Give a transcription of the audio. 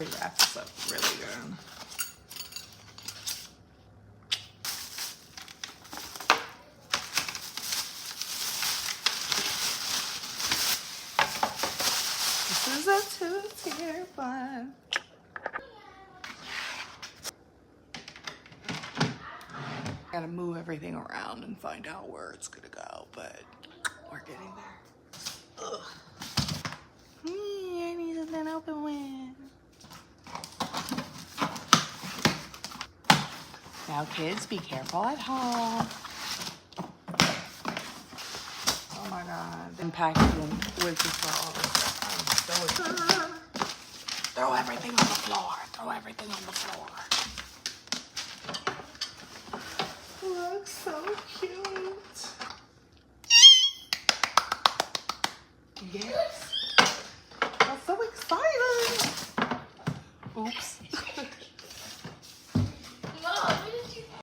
They wrap this up really good. This is a two-tier bun. Gotta move everything around and find out where it's gonna go, but we're getting there. Ugh. I need an open one. Now kids, be careful at home. Oh my God. And packaging with the straws. Throw everything on the floor. Throw everything on the floor. Looks so cute. Yes. I'm so excited. Oops.